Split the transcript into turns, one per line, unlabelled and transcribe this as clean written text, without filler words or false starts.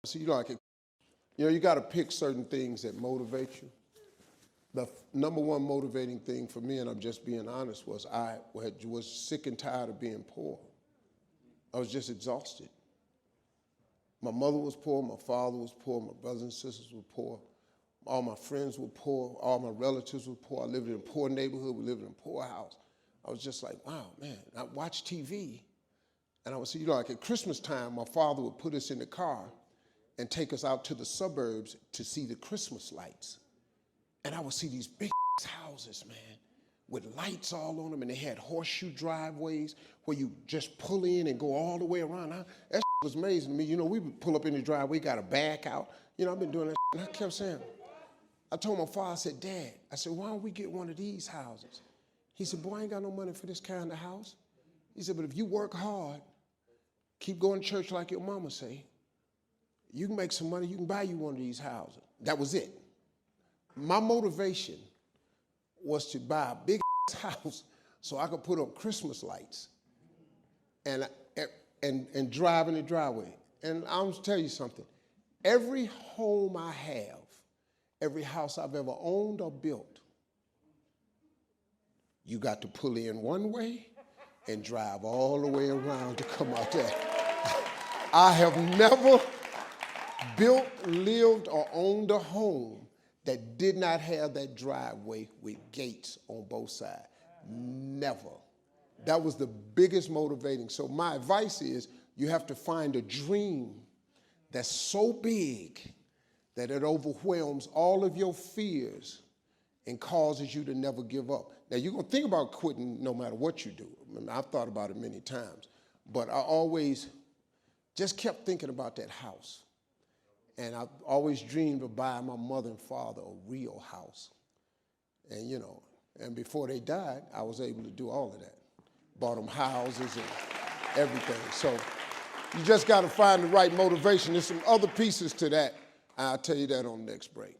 So you got to pick certain things that motivate you. The number one motivating thing for me, and I'm just being honest, was I was sick and tired of being poor. I was just exhausted. My mother was poor, my father was poor, my brothers and sisters were poor, all my friends were poor, all my relatives were poor. I lived in a poor neighborhood, we lived in a poor house. I was just like, wow, man. I watched TV, and I would see, at Christmas time, my father would put us in the car and take us out to the suburbs to see the Christmas lights. And I would see these big houses, man, with lights all on them, and they had horseshoe driveways where you just pull in and go all the way around. That was amazing to me. We would pull up in the driveway, got a back out. I've been doing that, and I kept saying, I told my father, I said, Dad, I said, why don't we get one of these houses? He said, boy, I ain't got no money for this kind of house. He said, but if you work hard, keep going to church like your mama say, you can make some money, you can buy you one of these houses. That was it. My motivation was to buy a big house so I could put up Christmas lights and drive in the driveway. And I'm gonna tell you something. Every home I have, every house I've ever owned or built, you got to pull in one way and drive all the way around to come out there. I have never built, lived, or owned a home that did not have that driveway with gates on both sides. Never. That was the biggest motivating. So my advice is you have to find a dream that's so big that it overwhelms all of your fears and causes you to never give up. Now, you're going to think about quitting no matter what you do. I've thought about it many times. But I always just kept thinking about that house. And I've always dreamed of buying my mother and father a real house. And, and before they died, I was able to do all of that. Bought them houses and everything. So you just got to find the right motivation. There's some other pieces to that. I'll tell you that on the next break.